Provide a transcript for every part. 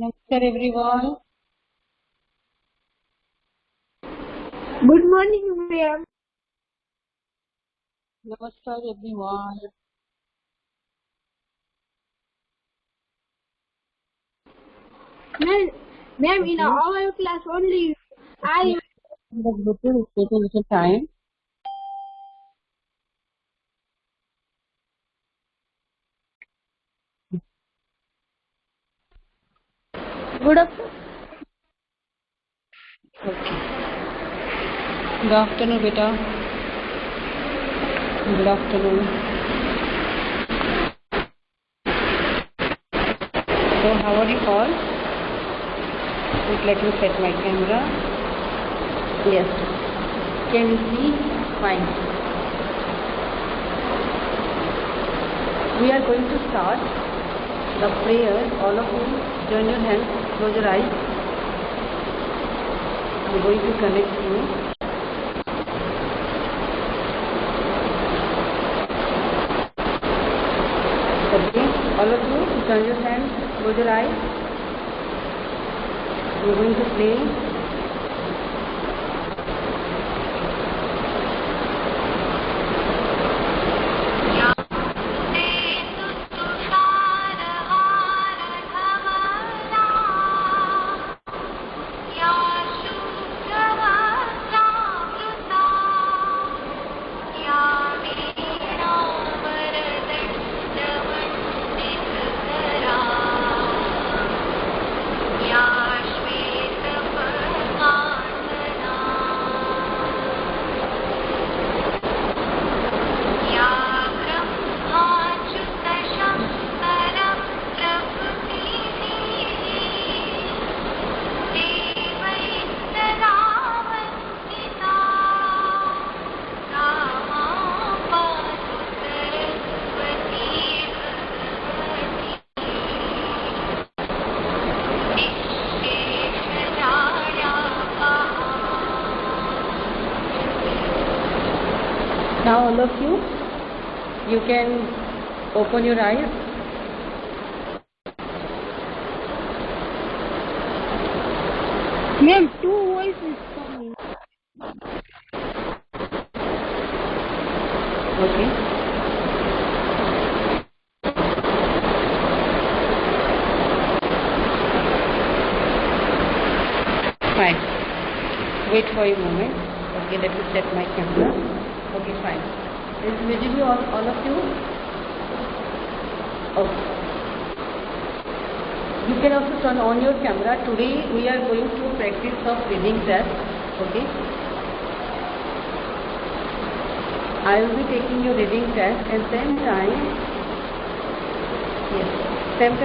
Namaskar everyone. Good morning, ma'am. Namaskar everyone. Ma'am, in our class only I. The Bluetooth is taking a little time. Good afternoon. Okay. Good afternoon, beta. Good afternoon. So, how are you all? Wait, let me set my camera. Yes. Can you see? Fine. We are going to start the prayer. All of you, join your hands, close your eyes. I'm going to connect you. Okay, all of you, join your hands, close your eyes. We're going to pray. Now all of you can open your eyes. Ma'am, two voices coming. Okay. Fine. Wait for a moment. Okay, let me set my camera. Okay, fine. Is it visible all of you? Okay. You can also turn on your camera. Today we are going to practice some reading test. Okay. I will be taking your reading test and same time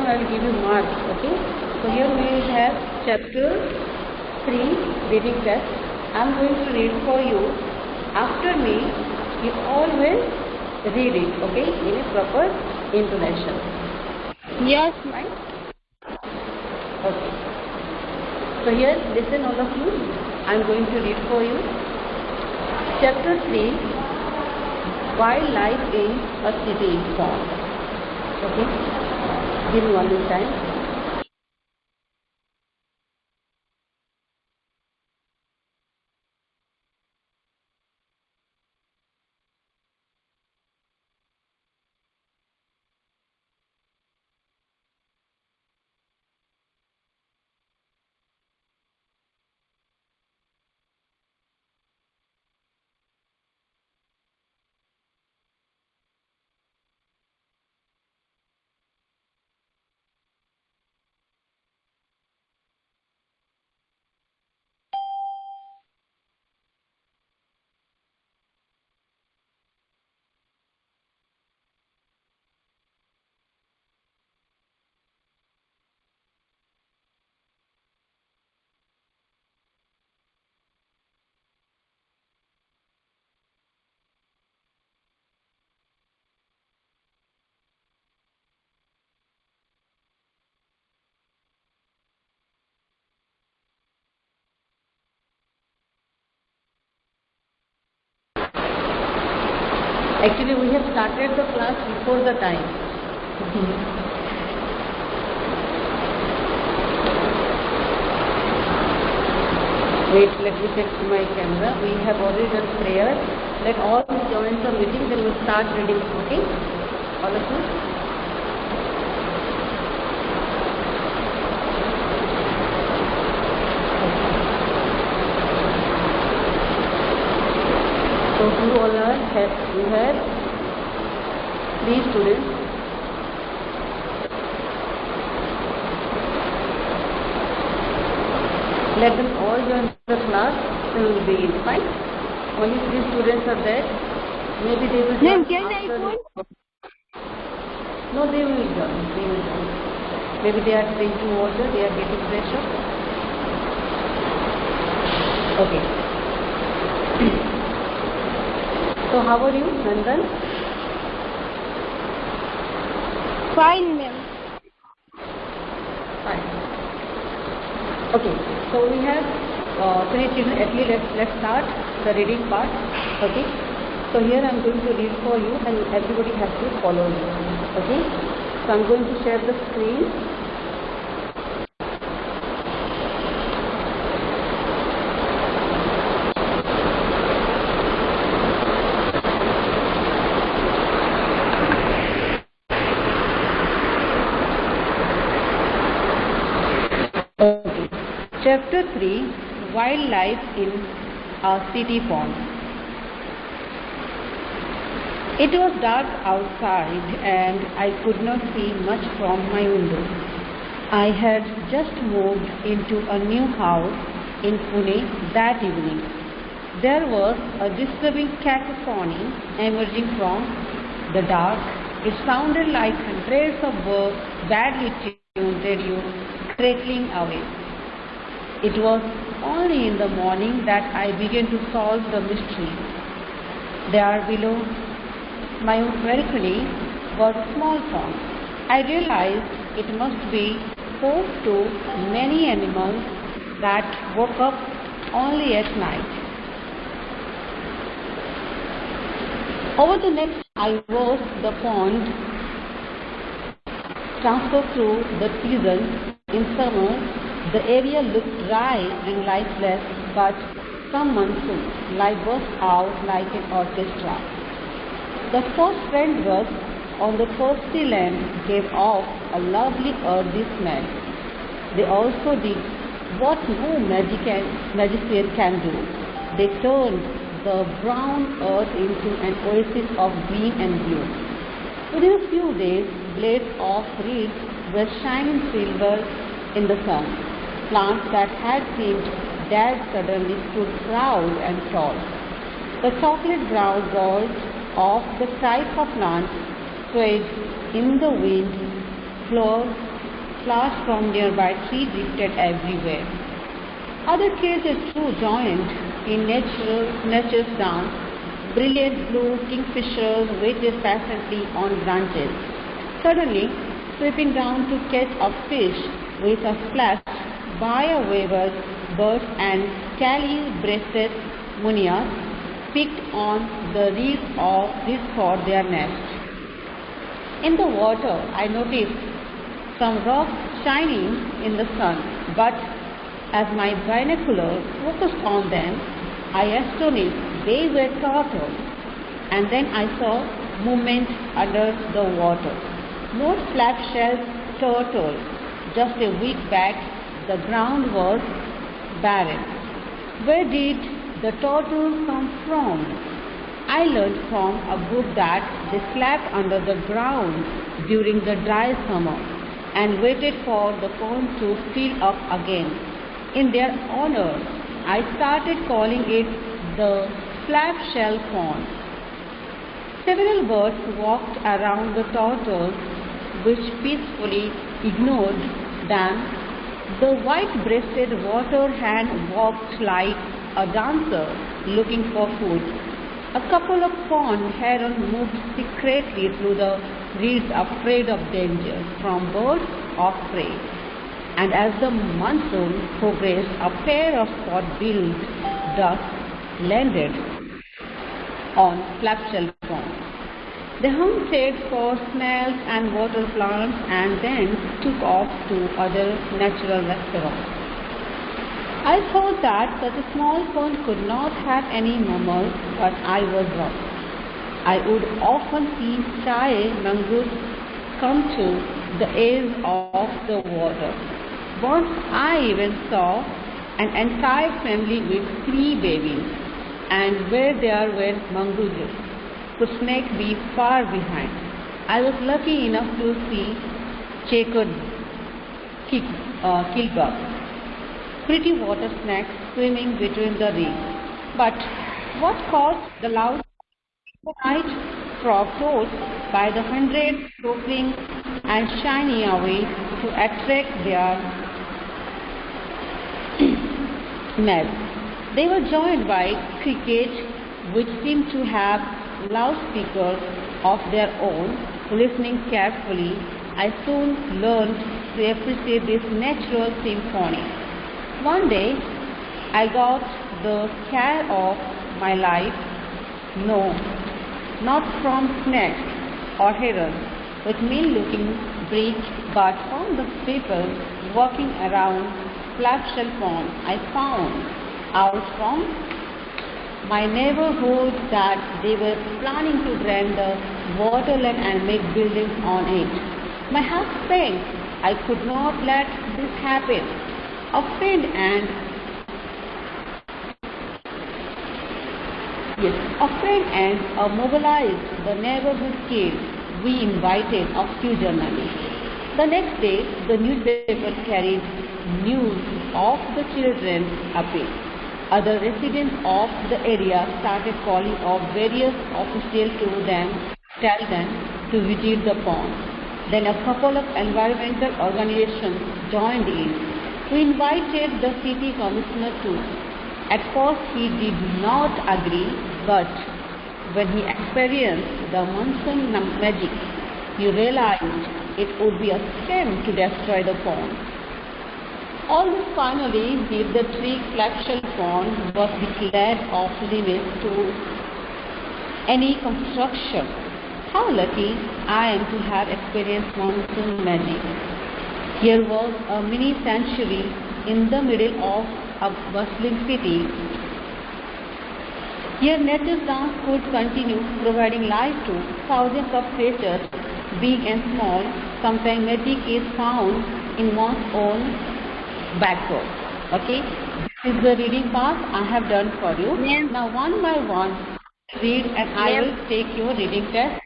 I will give you marks. Okay. So here we have chapter 3 reading test. I am going to read for you. After me, you all will read it. Okay, in a proper intonation. Yes, Fine. Okay. So here, listen all of you. I am going to read for you. Chapter 3. While life in a city is formed. Okay. Give me one more time. Actually, we have started the class before the time. Wait, let me check my camera. We have already done prayer. Let all join the meeting, then we'll start reading. Okay? All of you? So who all are? We have 3 students. Let them all join the class, then we will begin. Fine? Only 3 students are there. Maybe they will join. Can I phone? No, they will join. They will join. Maybe they are drinking water, they are getting fresh up. Okay. So how are you, Nandan? Fine, ma'am. Fine. Okay. So we have 3 children. At least let's start the reading part. Okay. So here I am going to read for you, and everybody has to follow me. Okay. So I am going to share the screen. Okay. Chapter 3, Wildlife in a City Pond. It was dark outside and I could not see much from my window. I had just moved into a new house in Pune that evening. There was a disturbing cacophony emerging from the dark. It sounded like hundreds of birds badly tuned radio crackling away. It was only in the morning that I began to solve the mystery. There below my balcony was a small pond. I realized it must be home to many animals that woke up only at night. Over the next I watched the pond transfer through the season. In summer, the area looked dry and lifeless, but come monsoon, life burst out like an orchestra. The first rain drops on the thirsty land gave off a lovely earthy smell. They also did what no magician can do. They turned the brown earth into an oasis of green and blue. Within a few days, blades of reeds were shining silver in the sun. Plants that had seemed dead suddenly stood proud and tall. The chocolate brown balls of the type plant swayed in the wind. Flowers from nearby trees drifted everywhere. Other creatures too joined in nature's dance. Brilliant blue kingfishers waited patiently on branches. Suddenly, sweeping down to catch a fish with a splash, bivalve birds and scaly-breasted munias picked on the reeds for their nest. In the water, I noticed some rocks shining in the sun, but as my binocular focused on them, I astonished they were turtles. And then I saw movement under the water. More flap-shelled turtles. Just a week back, the ground was barren. Where did the turtles come from? I learned from a book that they slept under the ground during the dry summer and waited for the pond to fill up again. In their honor, I started calling it the flap-shell pond. Several birds walked around the turtles, which peacefully ignored them. The white-breasted water hen walked like a dancer looking for food. A couple of pond herons moved secretly through the reeds, afraid of danger from birds of prey. And as the monsoon progressed, a pair of spot-billed ducks landed on flap-shell pond. They hunted for snails and water plants and then took off to other natural restaurants. I thought that such a small pond could not have any mammals, but I was wrong. I would often see shy mongoose come to the edge of the water. Once I even saw an entire family with 3 babies, and where there were mongooses, could snake be far behind? I was lucky enough to see checkered kilbuck, pretty water snakes swimming between the reefs. But what caused the loud night frog toads by the hundreds circling and shining away to attract their mates? They were joined by crickets, which seemed to have loudspeakers of their own. Listening carefully, I soon learned to appreciate this natural symphony. One day, I got the scare of my life. No, not from snakes or herons with mean-looking breach, but from the people walking around Flapshell Pond. I found out from my neighborhood that they were planning to drain the waterland and make buildings on it. My heart sank. I could not let this happen. A friend and mobilized the neighborhood kids. We invited a few journalists. The next day, the newspaper carried news of the children's appeal. Other residents of the area started calling off various officials to tell them to visit the pond. Then a couple of environmental organizations joined in. We invited the city commissioner too. At first he did not agree, but when he experienced the monsoon magic, he realized it would be a shame to destroy the pond. All this finally did the tree Flapshell Pond was declared off limits to any construction. How lucky I am to have experienced monsoon magic. Here was a mini sanctuary in the middle of a bustling city. Here nature's dance could continue, providing life to thousands of creatures, big and small. Sometimes magic is found in one's own backward. Okay, this is the reading part I have done for you. Now one by one read and I will take your reading test.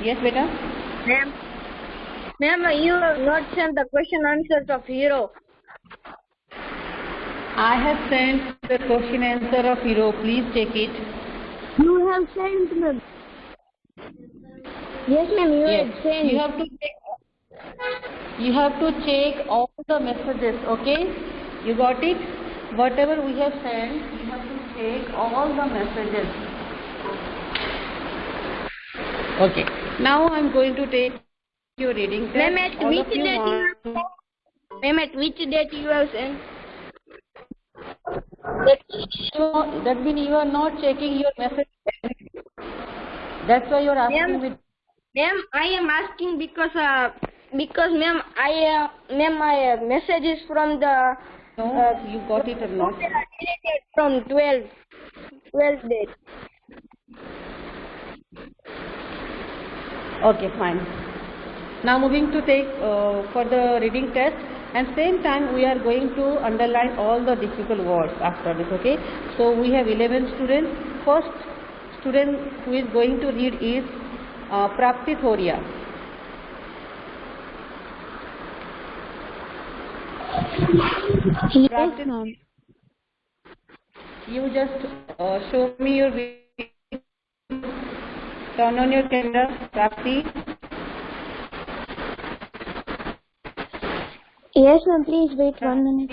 Yes, beta? Ma'am, you have not sent the question answers of hero. I have sent the question answer of hero. Please take it. You have sent, ma'am. Yes, ma'am, you have sent. You have to check all the messages, okay? You got it? Whatever we have sent, you have to check all the messages. Okay. Now I am going to take your reading test. Ma'am, at which date you have sent? That means you are not checking your message. That's why you are asking me. Ma'am, I am asking because ma'am, my message is from the. No, you got it or not? From 12 date. Okay, fine. Now moving to take for the reading test, and same time we are going to underline all the difficult words after this. Okay, so we have 11 students. First student who is going to read is Prapti Thoria. Yes, ma'am. You just show me your video. Turn on your camera, Prapti. Yes, ma'am. Please wait 1 minute.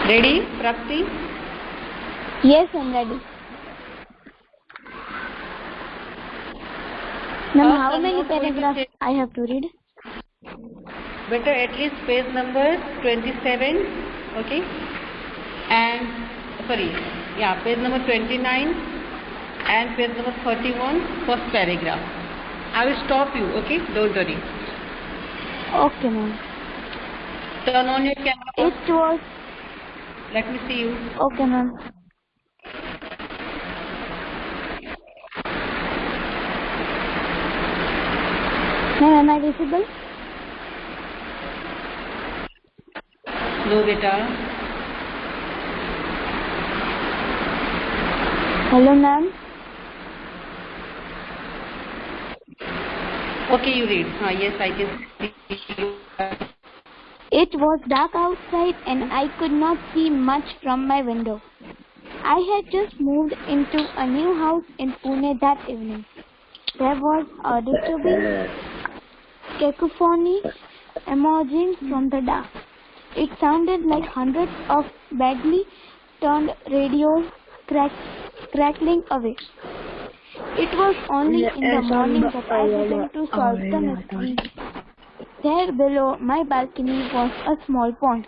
Ready, Prapti? Yes, I'm ready. Ma'am, how many paragraphs I have to read? Better at least page number 27, okay, and sorry, yeah, page number 29 and page number 31, first paragraph. I will stop you, okay, don't worry. Okay, ma'am. Turn on your camera. It was. Let me see you. Okay, ma'am. Ma'am, am I visible? No, beta. Hello, ma'am. Okay, you read. Yes, I can see you. It was dark outside and I could not see much from my window. I had just moved into a new house in Pune that evening. There was a disturbing cacophony emerging from the dark. It sounded like hundreds of badly tuned radios crackling away. It was only in the morning that I began to solve the mystery. There below my balcony was a small pond.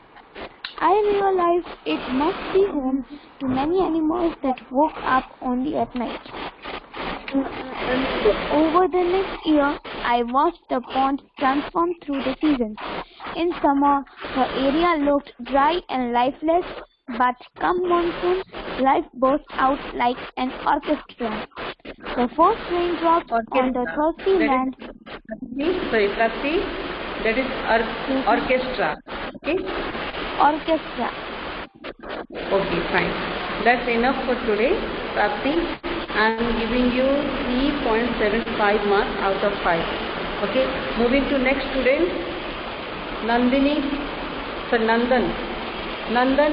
I realized it must be home to many animals that woke up only at night. Over the next year, I watched the pond transform through the seasons. In summer, the area looked dry and lifeless, but come monsoon, life burst out like an orchestra. The first raindrops on the thirsty land. Sorry, Prapti, that is orchestra. Okay? Orchestra. Okay, fine. That's enough for today, Prapti. I am giving you 3.75 marks out of 5. Okay, moving to next student, Nandini. So Nandan. Nandan.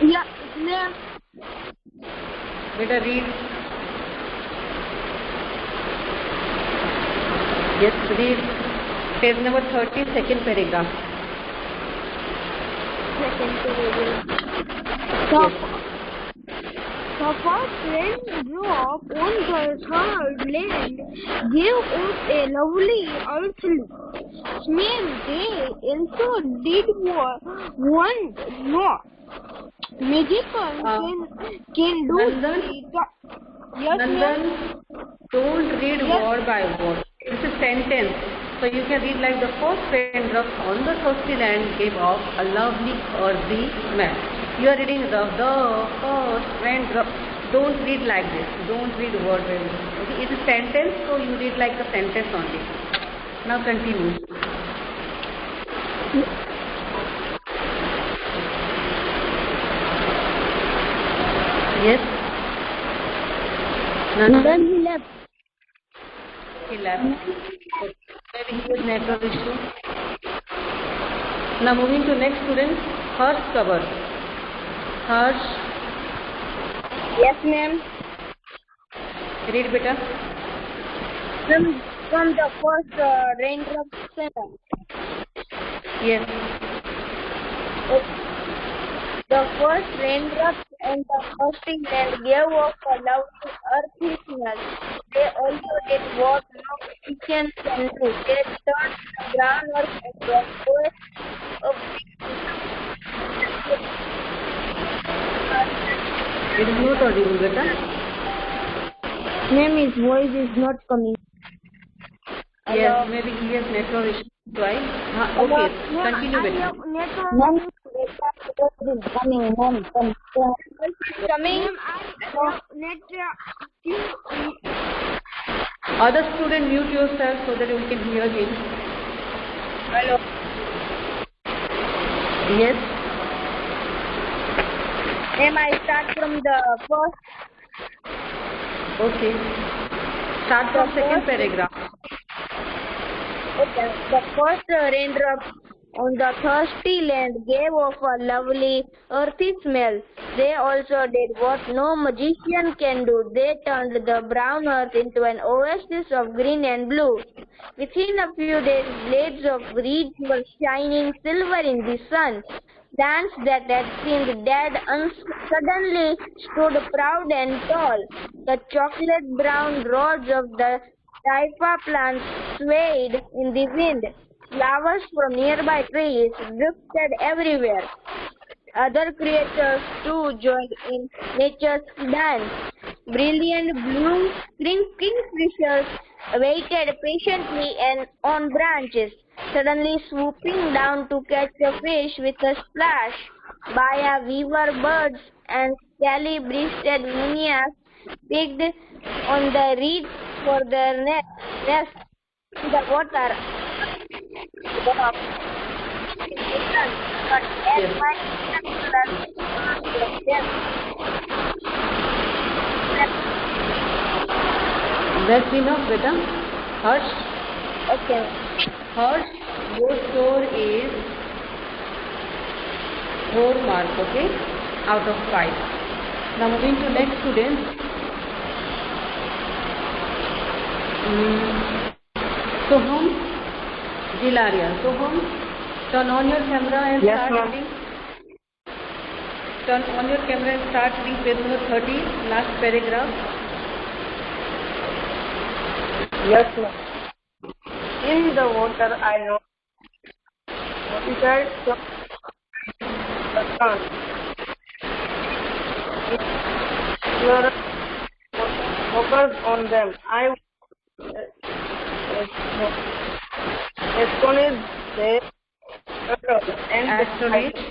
Yeah, ma'am. Better read. Yes, read. Page number 30, second paragraph. The first raindrop on the third land gave us a lovely earthly smell. They also did one more. Magical can do. Nandan, Yes, Nandan, don't read word by word. It's a sentence. So you can read like the first raindrop on the thirsty land gave off a lovely earthy smell. You are reading the first raindrop. Don't read like this. Don't read word by word. Okay, it is sentence, so you read like the sentence only. Now continue. Yes. Then he left. He left. Maybe he has network issue. Now moving to next student, Harsh Kabar. Harsh. Yes, ma'am. Read beta. From the first raindrop center. Yes. The first raindrops on the thirsty land gave off a lovely earthy smell. They also did what no kitchen can do. They turned the groundwork into a forest of It is not audible, beta. Ma'am, his voice is not coming. Yes, maybe he has network issue. Right? Okay, continue beta. Ma'am, is coming, ma'am. Coming. Other student, mute yourself so that we can hear him. Hello. Yes. Ma'am, I start from the first. Okay. Start from second paragraph. Okay. The first raindrop on the thirsty land gave off a lovely earthy smell. They also did what no magician can do. They turned the brown earth into an oasis of green and blue. Within a few days, blades of reeds were shining silver in the sun. Plants that had seemed dead suddenly stood proud and tall. The chocolate brown rods of the typha plants swayed in the wind. Flowers from nearby trees drifted everywhere. Other creatures too joined in nature's dance. Brilliant blue kingfishers waited patiently and on branches, suddenly swooping down to catch a fish with a splash. Baya weaver birds and scaly-breasted minias picked on the reeds for their nest in the water. But Yes. That's enough, beta. Harsh. Okay. Harsh, your score is 4 marks, okay? Out of 5. Now moving to next student. Soham Gilaria. Soham, turn on your camera and Yes, start ma'am. reading. Turn on your camera and start reading page number 30, last paragraph. Yes, ma'am. In the water, I noticed the sun. Your focus on them. I astonished the turtle and Astonished.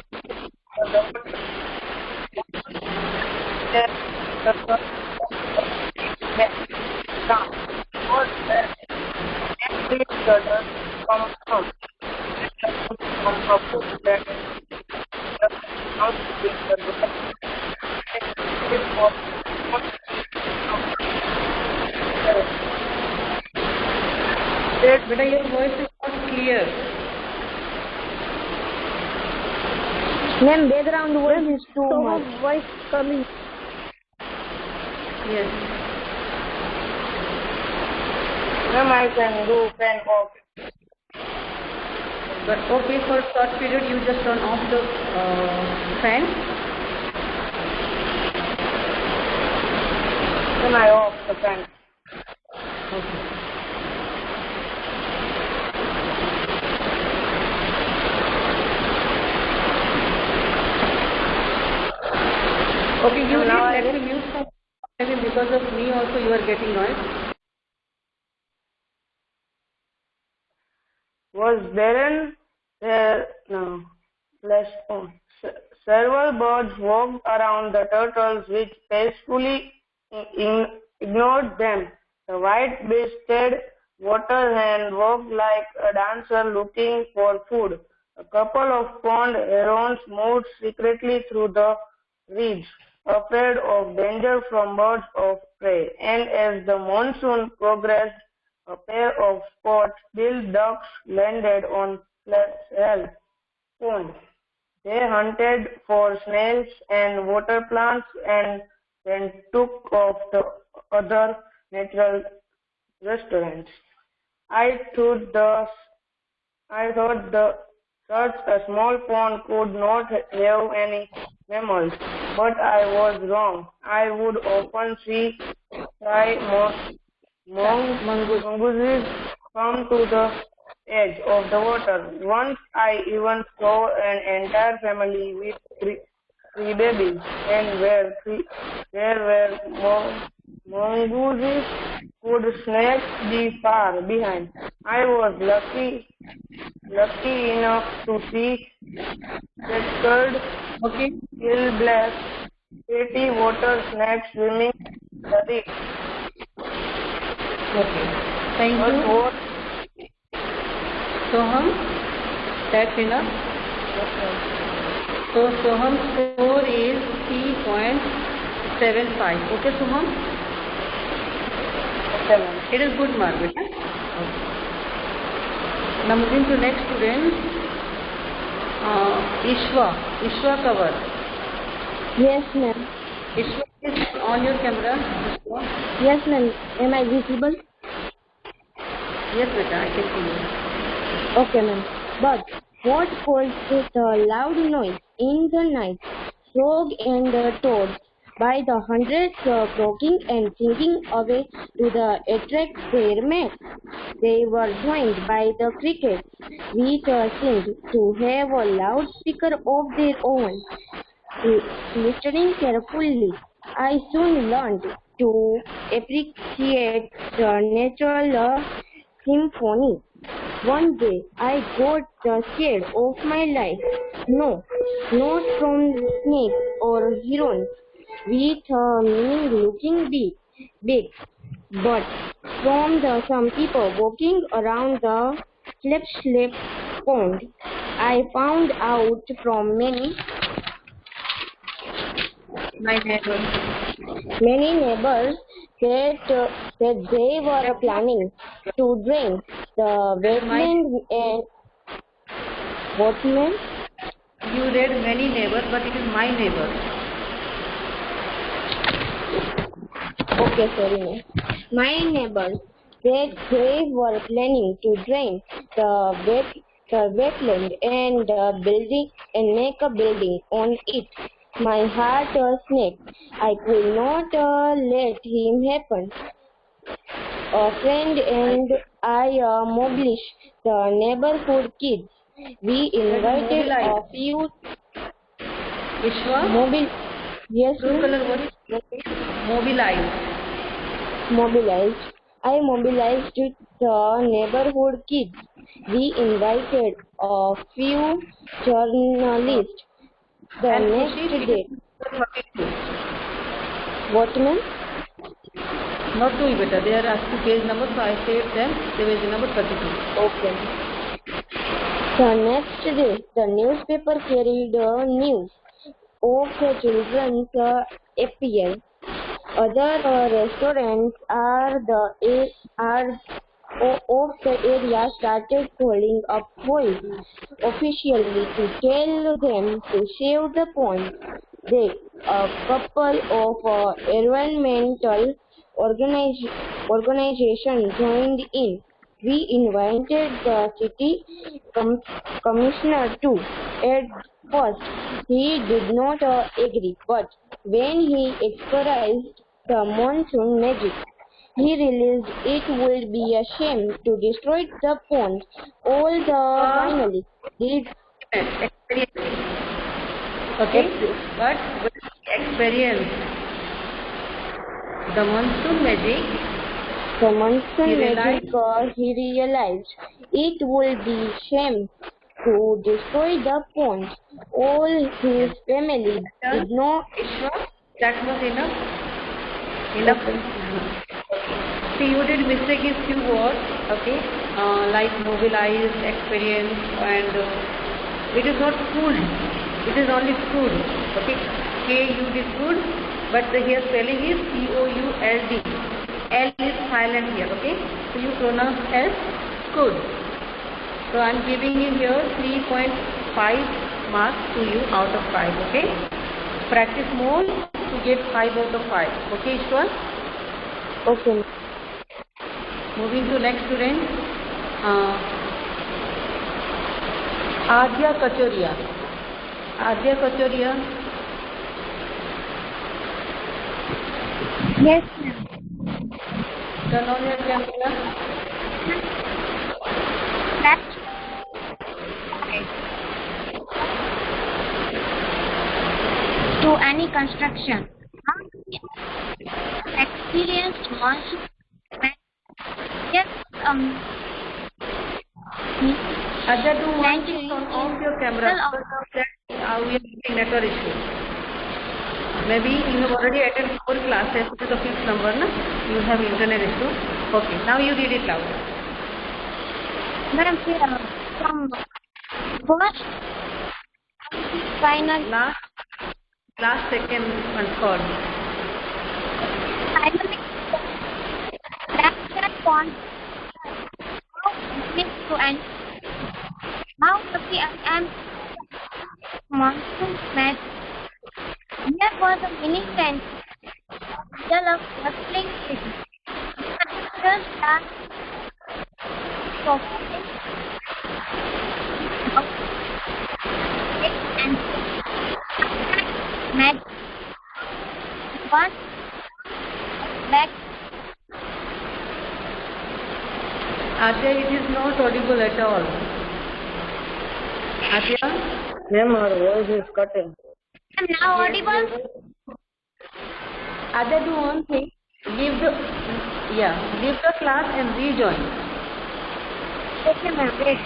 the Beta, your voice is not clear. Ma'am, background voice is too much. Voice coming. Yes. Ma'am, I can do fan off. But okay, for short period, you just turn off the fan. Then I off the fan. Okay. Okay, you Now I let me mute from maybe because of me also you are getting noise. Was barren there no. Less on. Several birds walked around the turtles which peacefully ignored them. The white-breasted water hen walked like a dancer looking for food. A couple of pond herons moved secretly through the reeds, afraid of danger from birds of prey. And as the monsoon progressed, a pair of spot-billed ducks landed on Flathead Pond. They hunted for snails and water plants and then took off to other natural restaurants. I thought such a small pond could not have any mammals, but I was wrong. I would often see fly mongooses come to the edge of the water. Once I even saw an entire family with three babies, and where mongooses could snatch be far behind. I was lucky enough to see that curd Okay. kill black pretty water snakes swimming the reef. Okay. Thank But you. what Soham, that's enough. So Soham's score is 3.75. Okay, Soham? It is good mark, beta. Okay. Now moving to next student, Ishwa Cover. Yes, ma'am. Ishwa is on your camera. Ishwa. Yes, ma'am. Am I visible? Yes, beta, I can see you. Okay, ma'am. But what caused it a loud noise in the night? Frog and the toad by the hundreds, croaking and singing away to attract their mates. They were joined by the crickets, which seemed to have a loudspeaker of their own. Listening carefully, I soon learned to appreciate the natural symphony. One day I got scared of my life. No, not from snakes or herons with meaning looking big, but from some people walking around the slip pond. I found out from My neighbor. many neighbors that they were planning to drain the wetland and wetland. You read many neighbors, but it is my neighbor. Okay, sorry, ma'am. My neighbors that they were planning to drain the wetland and building and make a building on it. My heart snapped. I could not let him happen. A friend and I mobilized the neighborhood kids. We invited a few Vishwa? Yes, Blue ma'am. color what is mobilized. Mobilized. I mobilized the neighborhood kids. We invited a few journalists. The And next Khushi, day, 32. what ma'am? Not two beta. They are asking page number, so I saved them. There is number 32. Okay. The next day, the newspaper carried news of the children's appeal. Other restaurants of the area started calling up boys officially to tell them to save the pond. Then a couple of environmental organizations joined in. We invited the city commissioner too. At first, he did not agree, but when he experienced the monsoon magic, he realized it would be a shame to destroy the pond. All the finally did Experience. Okay? But with experience, the monsoon magic, the monsoon He magic. He realized it would be shame to destroy the pond. All his family did not. that was enough. Enough. See, you did mistake in few words, okay? Like mobilized, experience, and it is not food. It is only food, okay? K-U-D food, but here spelling is C-O-U-L-D. L is silent here, okay? So you pronounce as good. So I am giving you here 3.5 marks to you out of 5, okay? Practice more to get 5 out of 5, okay, Ishwar? Okay. Moving to next student, Adya Kachoria. Adya Kachoria. Yes, ma'am. Turn on your camera. That's okay. To any construction. Experienced monsoon. Yes, Adya, do want to turn off your camera because of that we are having network issue. Maybe you have already attended 4 classes, it is the 5th number, na? You have internet issue. Okay, now you read it loud. Madam, from first final Last second one call. finally that point to end. Now the am monsoon met. Here was a mini tent. Middle of bustling city. Just that and met Atya, it is not audible at all. Atya? Ma'am, her voice is cutting. I'm now audible. Atya, do one thing. Leave the class and rejoin. Okay, ma'am. Wait.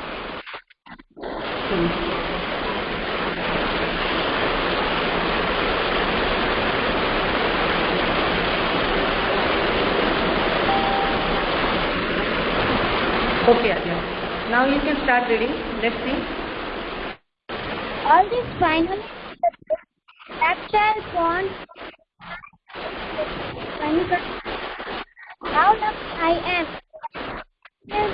Okay, Atya. Now you can start reading. Let's see. All this finally tactile bond. How lucky I am. There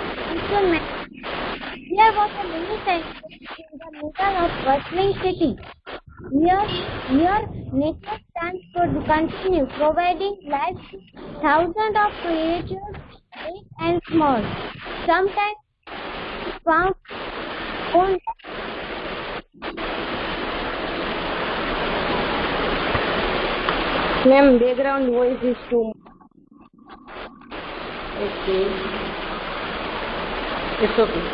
was a mini center in the middle of bustling city. Here, nature stands could continue providing life to thousands of creatures, big and small. Sometimes found on Ma'am, background voice is too much. Okay. It's okay.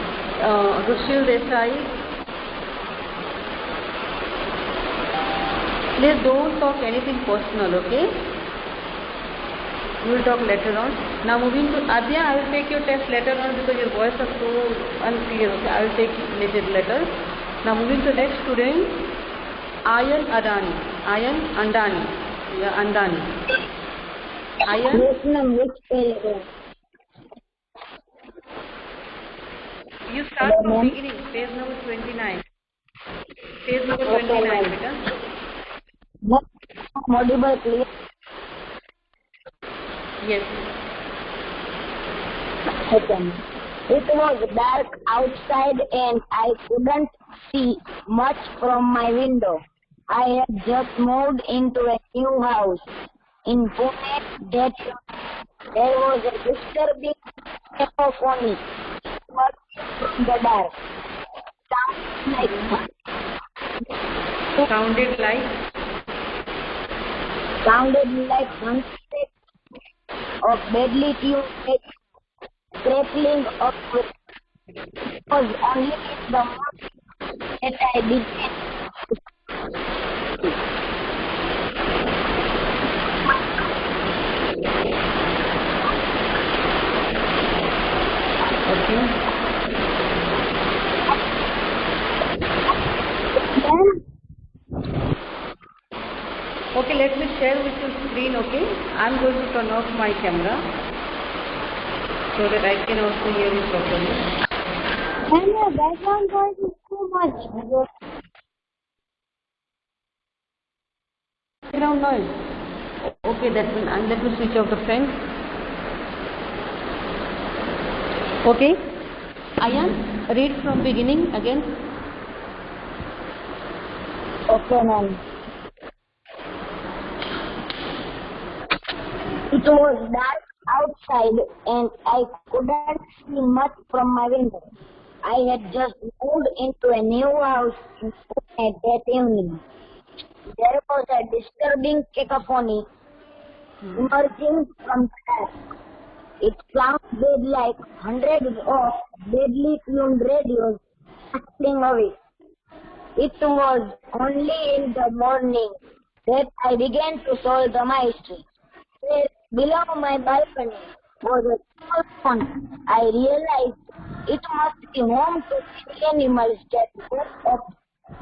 Rushil Desai. Please don't talk anything personal, okay? We will talk later on. Now moving to Adya, I will take your test later on because your voice is so unclear. Okay, I will take it later. Now moving to next student, Ayan Adani. Ayan Andani. Yeah, Andani. Ayan. Yes, ma'am, which paragraph? You start from beginning, page number 29. Page number 29, beta. Audible, clear? Yes. Okay. It was dark outside and I couldn't see much from my window. I had just moved into a new house in Pune that there was a disturbing cacophony in the dark. Sounded like hundreds of badly tuned crackling of it was only in the moment that I began. Okay. Okay, let me share with your screen, okay? I'm going to turn off my camera so that I can also hear you properly. and your background noise is too much. Background noise. Okay, let me switch off the fan. Okay. Ayan, read from beginning again. Okay, ma'am. It was dark outside and I couldn't see much from my window. I had just moved into a new house in Pune that evening. There was a disturbing cacophony emerging from the dark. It sounded like hundreds of badly tuned radios hustling away. It was only in the morning that I began to solve the mystery. There, below my balcony was a small pond. I realized it must be home to many animals that woke up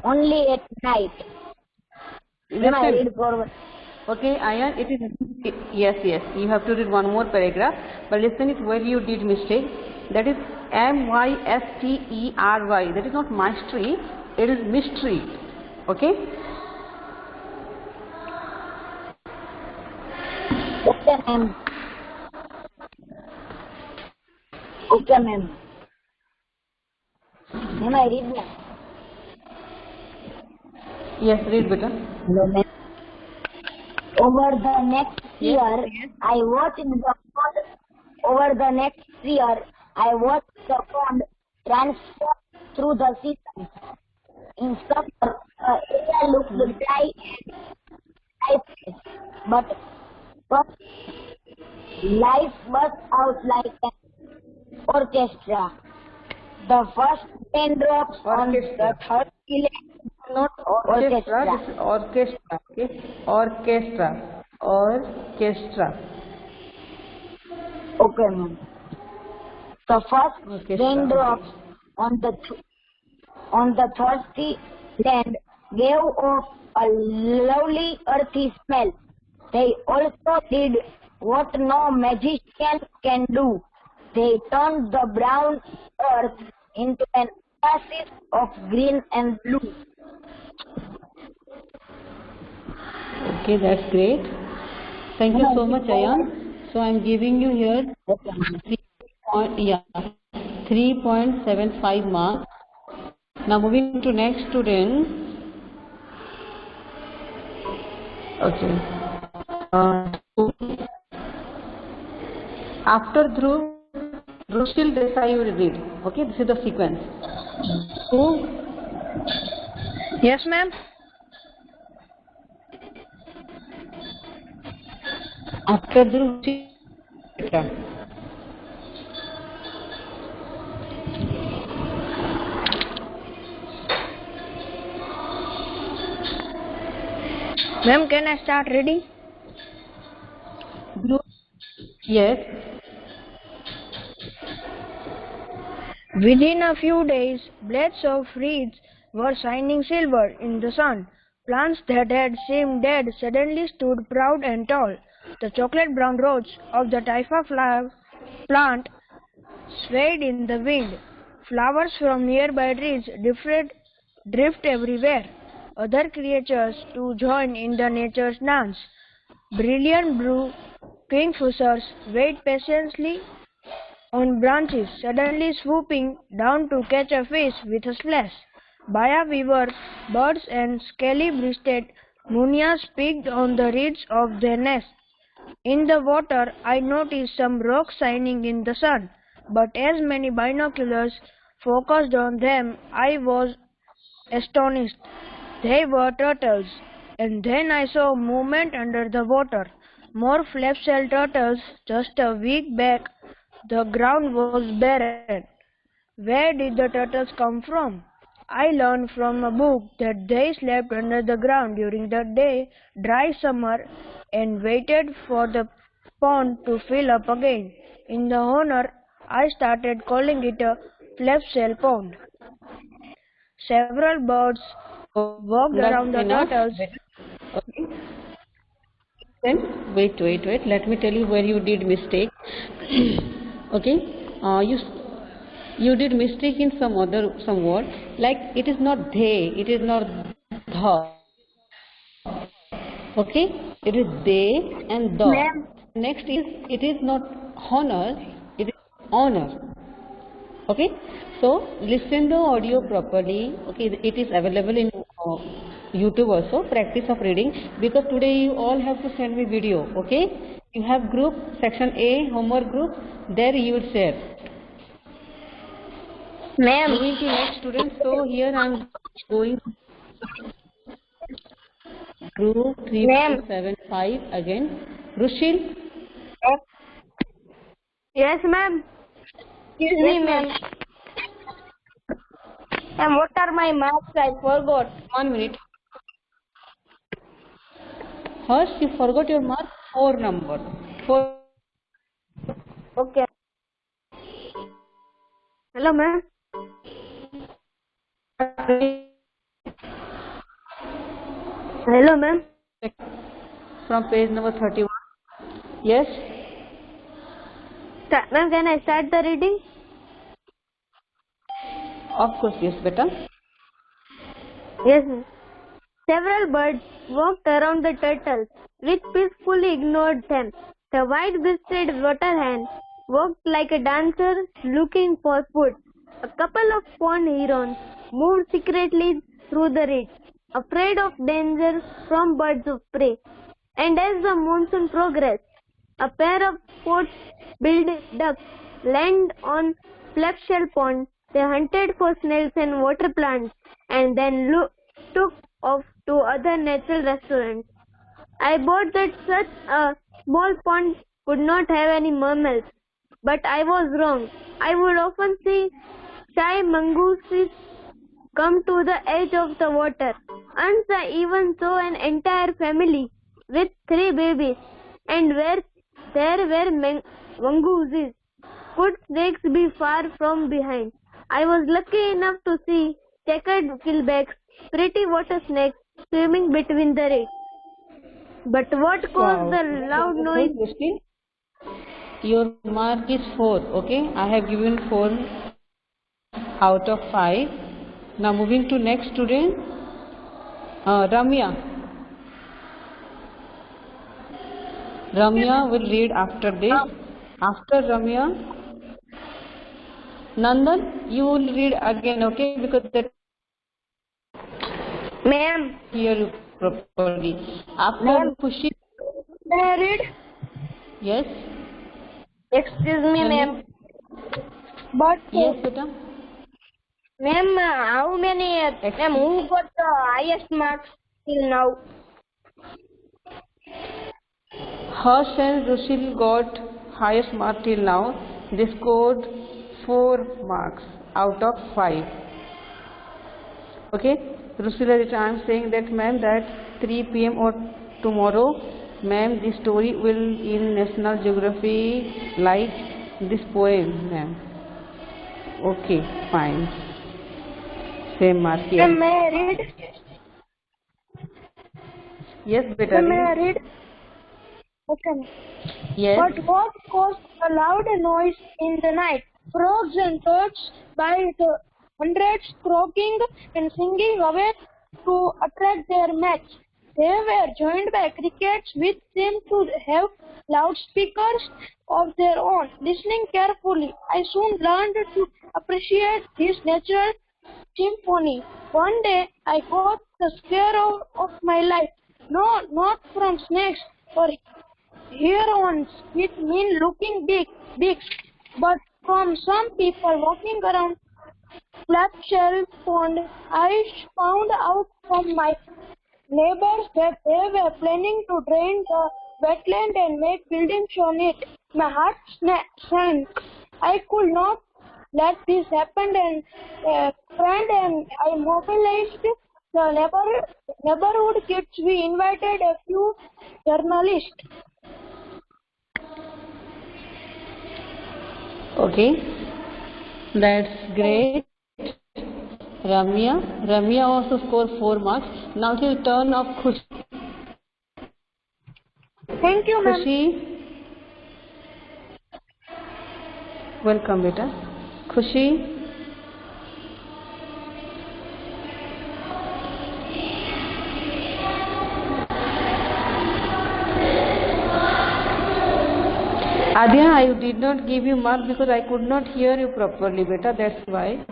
only at night. Can I read forward? Okay, Ayan, it is yes. You have to read one more paragraph, but listen it where you did mistake. That is mystery. That is not mystery. It is mystery. Okay. Okay, ma'am. Okay, ma'am. Can I read now? Yes, read beta. Hello, ma'am. Over the next year, I watched the pond transform through the seasons. In summer, the area looked dry and lifeless, but life burst out like an orchestra. The first raindrops on the thirsty land. Not orchestra, this is orchestra. Okay, orchestra, orchestra. Okay, ma'am. The first Orchestra. raindrops on the thirsty land gave off a lovely earthy smell. They also did what no magician can do. They turned the brown earth into an oasis of green and blue. Okay, that's great. Thank you so much, Ayan. So I'm giving you here 3.75 marks. Now moving to next student. Okay. After Dhruv, Rushil Desai will read. Okay, this is the sequence. Who? Yes, ma'am. After Dhruv, Rushil. Ma'am, can I start reading? Dhruv. Yes. Within a few days, blades of reeds were shining silver in the sun. Plants that had seemed dead suddenly stood proud and tall. The chocolate-brown roots of the taifa plant swayed in the wind. Flowers from nearby trees drift everywhere. Other creatures too join in the nature's dance. Brilliant blue kingfishers wait patiently on branches, suddenly swooping down to catch a fish with a splash. Baya weaver birds and scaly-breasted munias peeked on the reeds of their nests. In the water, I noticed some rocks shining in the sun, but as many binoculars focused on them, I was astonished. They were turtles, and then I saw movement under the water. More flap-shell turtles. Just a week back, the ground was barren. Where did the turtles come from? I learned from a book that they slept under the ground during the dry summer and waited for the pond to fill up again. In the honor, I started calling it a flap-shell pond. Several birds walked around the turtles. Okay. Then wait. Let me tell you where you did mistake. Okay. You did mistake in some word, like it is not they, it is not the. Okay, it is they and the. Ma'am. Next is it is not honor, it is honor. Okay, so listen the audio properly. Okay, it is available in YouTube also. Practice of reading, because today you all have to send me video. Okay, you have group section A homework group. There you will share. Ma'am. Moving to next student. So here I am going group 3.75 again. Rushil. Yes, ma'am. Excuse me, ma'am. Ma'am, what are my marks? I forgot. 1 minute. First, you forgot your mark 4 number. 4. Okay. Hello, ma'am. Hello, ma'am. From page number 31. Yes. Ma'am, can I start the reading? Of course, yes, beta. Yes, ma'am. Several birds walked around the turtles, which peacefully ignored them. The white-breasted water hen walked like a dancer looking for food. A couple of pond herons moved secretly through the reeds, afraid of danger from birds of prey. And as the monsoon progressed, a pair of spot-billed ducks landed on flap-shell pond. They hunted for snails and water plants, and then took off to other natural restaurants. I bought that such a small pond could not have any mammals. but I was wrong. I would often see shy mongooses come to the edge of the water. Once I even saw an entire family with 3 babies, and where there were mongooses, could snakes be far from behind? I was lucky enough to see checkered quillbacks, pretty water snakes swimming between the reeds. But what caused the loud noise? Christine, your mark is 4. Okay, I have given 4 out of 5. Now moving to next student, Ramya. Ramya will read after this. After Ramya, Nandan, you will read again, okay? Because that Ma'am, hear you properly. After Ma'am. Khushi, may I read? yes. Excuse me, ma'am. But Yes, beta. ma'am, how many? Ma'am, who got the highest marks till now? Harsh and Rushil got highest mark till now. They scored 4 marks out of 5. Okay, Rushil, I am saying that ma'am that 3 p.m. or tomorrow, ma'am, this story will in National Geography like this poem, ma'am. Okay, fine. Same mark here. Ma'am, may I read? Yes, beta. Ma'am, may I read? Okay. Yes. But what caused a loud noise in the night? Frogs and toads by the hundreds croaking and singing away to attract their mates. They were joined by crickets which seemed to have loudspeakers of their own. Listening carefully, I soon learned to appreciate this natural symphony. One day I got the scare of my life. No, not from snakes or herons with mean-looking beaks, but from some people walking around Flapshell Pond. I found out from my neighbors that they were planning to drain the wetland and make buildings on it. My heart sank. I could not let this happen, and friend and I mobilized the neighborhood kids. We invited a few journalists. Okay, that's great. Ramya also scored 4 marks. Now it's the turn of Khushi. Thank you, ma'am. Khushi, welcome, beta. Khushi, Adya, I did not give you mark because I could not hear you properly, beta. That's why.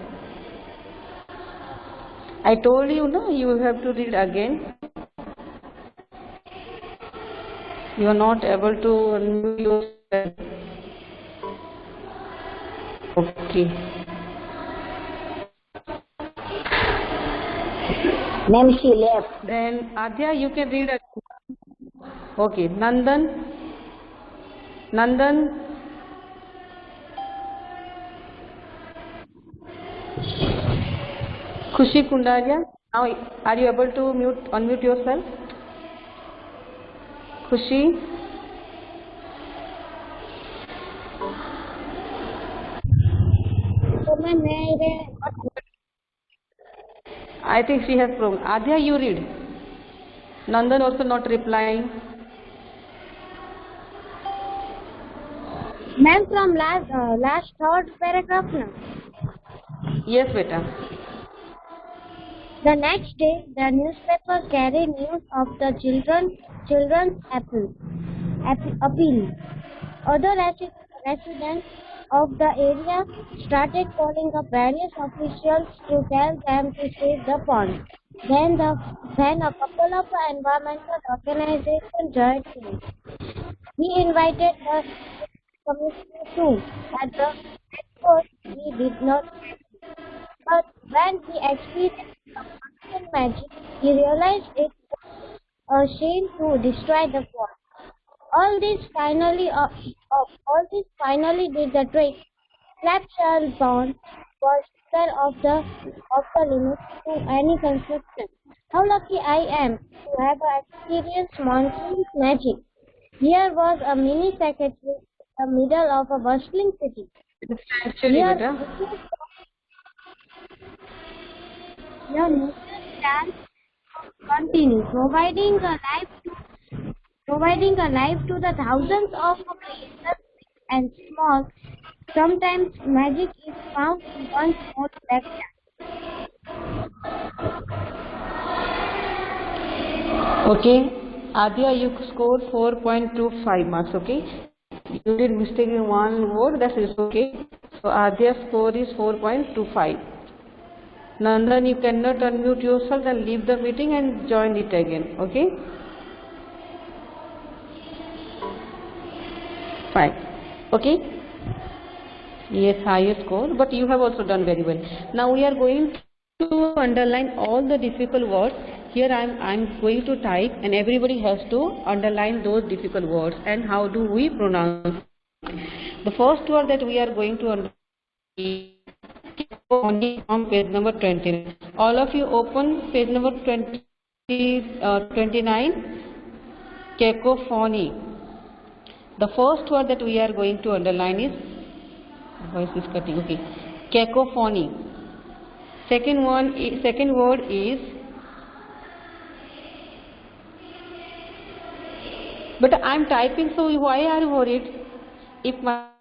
I told you, no, you have to read again. You are not able to unmute yourself. Okay. Ma'am, she left. Then Adya, you can read again. Okay. Nandan. Khushi Kundaria. Now, are you able to unmute yourself? Khushi. I think she has problem. Adya, you read. Nandan also not replying. Ma'am, from last third paragraph now. Yes, beta. The next day, the newspaper carried news of the children's appeal. Other residents of the area started calling up various officials to tell them to save the pond. Then a couple of environmental organizations joined in. We invited the commissioner too. At the first, he did not. But when he experienced the magic, he realized it was a shame to destroy the pond. All this finally did the trick. Slapshot was clear of the limit to any construction. How lucky I am to have experienced monsoon magic. Here was a mini secretary in the middle of a bustling city. Actually, Here, beta. your nature stands continue, providing a life to the thousands of creatures big and small. Sometimes magic is found in one small backyard. Okay, Adya, you scored 4.25 marks. Okay, you did mistake in one word. That is okay. So Adya's score is 4.25. Nandan, you cannot unmute yourself and leave the meeting and join it again. Okay. Fine. Okay. Yes, higher score, but you have also done very well. Now we are going to underline all the difficult words. Here I'm going to type, and everybody has to underline those difficult words. And how do we pronounce? The first word that we are going to underline is from page number 29. All of you open page number 29. Cacophony. The first word that we are going to underline is, voice is cutting. Okay, cacophony. Second word is, but I am typing, so why are you worried? If not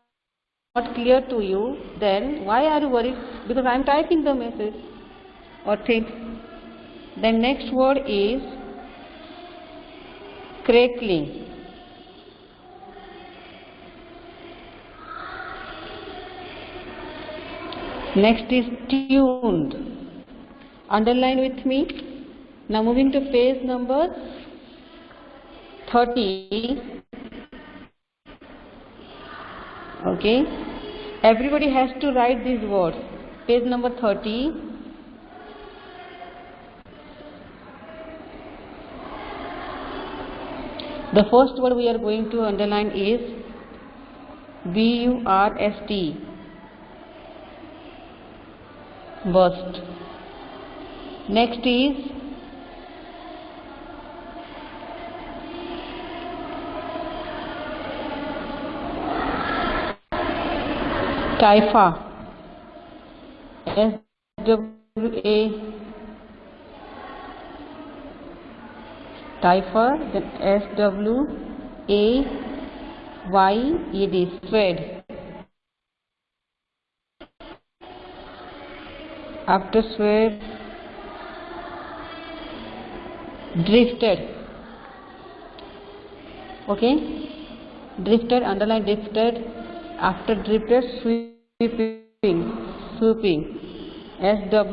clear to you, then why are you worried? Because I am typing the message or thing. The next word is crackling. Next is tuned. Underline with me. Now moving to page number 30. Okay. Everybody has to write these words. Page number 30. The first word we are going to underline is burst. Burst. Next is Taifa. SWA. Taifa. Then SWAYED. Swed. After swed, drifted. Okay, drifted, underline drifted. After drifted, swooping. SW.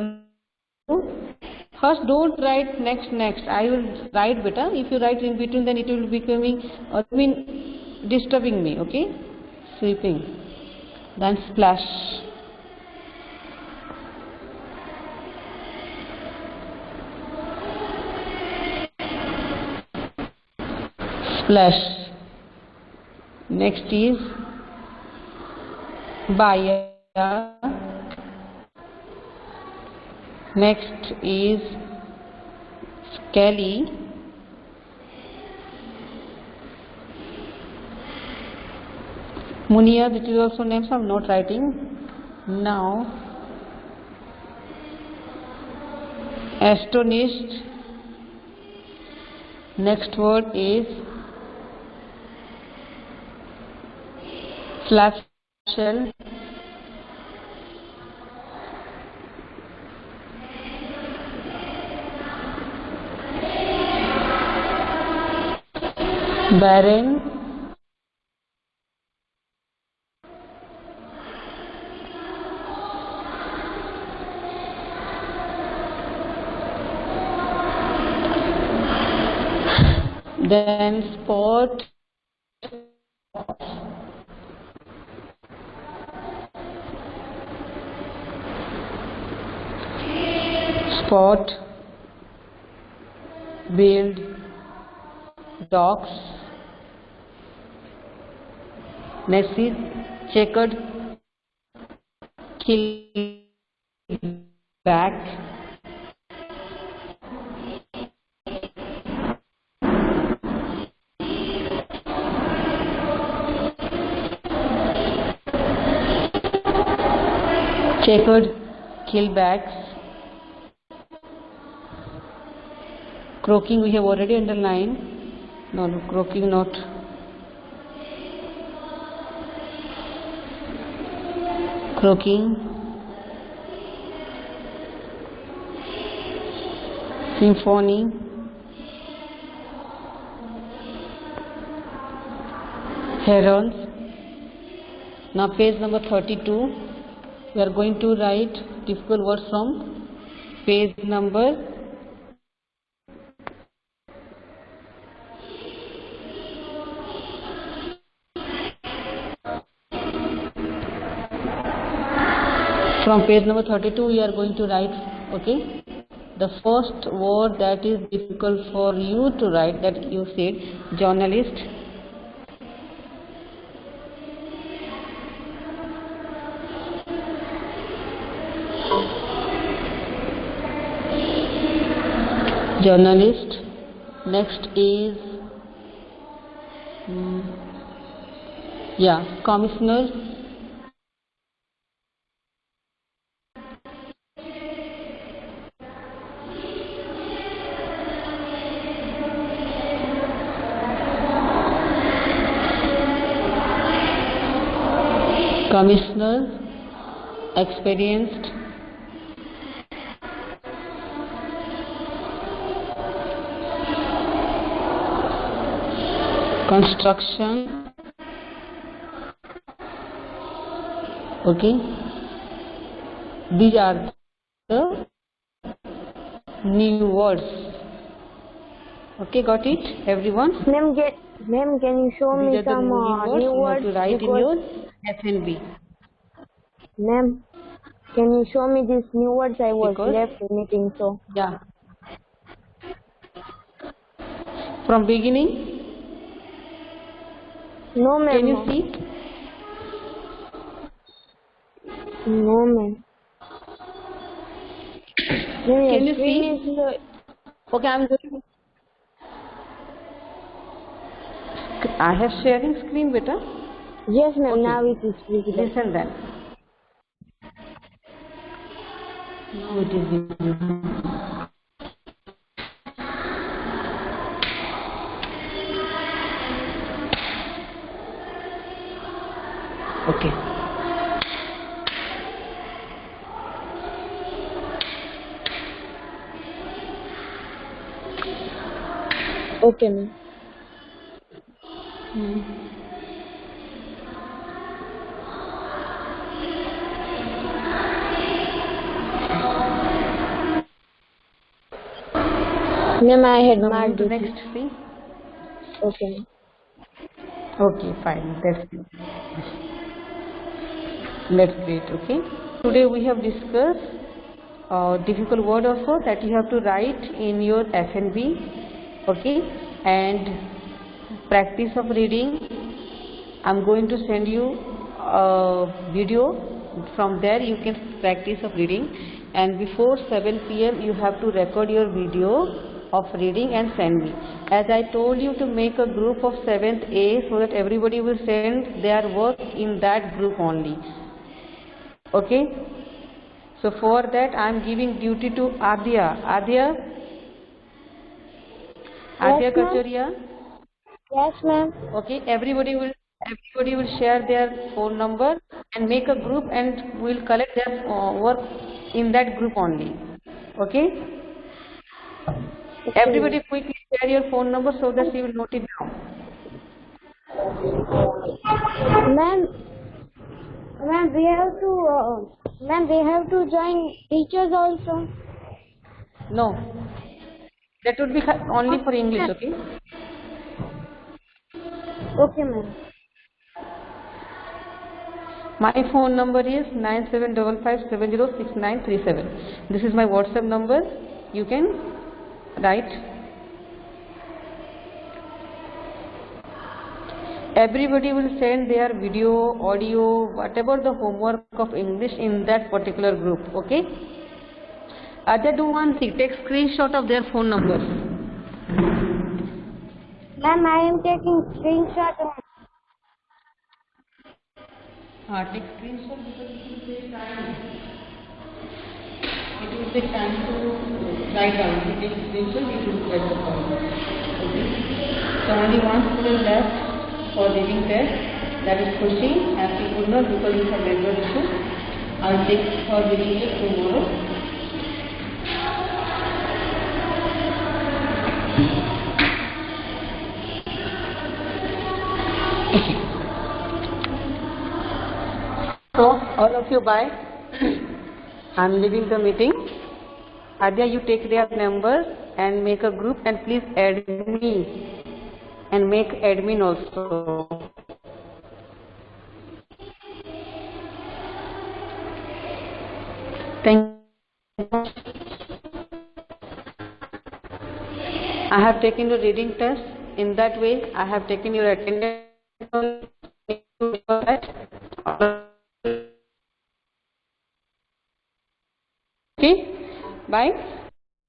First, don't write next. I will write beta. If you write in between, then it will becoming disturbing me. Okay, sweeping. Then splash. Splash. Next is Baya. Next is Skelly. Munia, which is also names I'm not writing. Now astonished. Next word is slap shell. Barren. Then spot. Spot. Build. Docks. Next is checkered kill back. Checkered killbacks. Croaking we have already underlined. No, croaking not. Croaking. Symphony. Herons. Now page number 32. We are going to write difficult words from page number 32 we are going to write. Okay, the first word that is difficult for you to write, that you said journalist. Journalist. Next is commissioner. Commissioner. Experienced. Construction. Okay, these are the new words. Okay, got it, everyone? Ma'am, can you show me These are the some new new words you words? have to write in your FNB. Ma'am, can you show me these new words? I was Because- left in meeting, so. Yeah. From beginning, No, ma'am. can you see? No, ma'am. Ma'am, Can your you screen see? is Okay, I'm going. I have sharing screen, beta. yes, ma'am. Okay. Now it is visible. Listen then. Now it is visible. Okay. Okay, ma'am. Ma'am, I had Now marked move to it. next, see? Okay, ma'am. Okay, fine. That's good. That's great. Okay. Today we have discussed difficult word also that you have to write in your FNB. Okay, and practice of reading. I'm going to send you a video. From there you can practice of reading, and before 7 p.m. you have to record your video of reading and send me. As I told you to make a group of 7th A so that everybody will send their work in that group only. Okay. So for that I am giving duty to Adya. Adya ma'am. Kacharia. Yes, ma'am. Okay, everybody will share their phone number and make a group, and we will collect their work in that group only. Okay? Everybody quickly share your phone number so that she will note it down. Ma'am, we have to join teachers also. No, that would be only for English. Okay? Okay, ma'am. My phone number is 9755706937. This is my WhatsApp number. You can write. Everybody will send their video, audio, whatever the homework of English in that particular group. Okay? Adya, do one thing. Take screenshot of their phone numbers. Ma'am, I am taking screenshot. Take screenshot because it will take time. It will take time to write down. If you take screenshot, you will get the point. Okay? So only one student left for reading test, that is Khushi, and Purna, because you have regular issue. I'll take her reading test tomorrow. So all of you bye. I'm leaving the meeting. Adya, you take their numbers and make a group, and please add me and make admin also. Thank you. I have taken your reading test. In that way, I have taken your attendance. Okay, bye.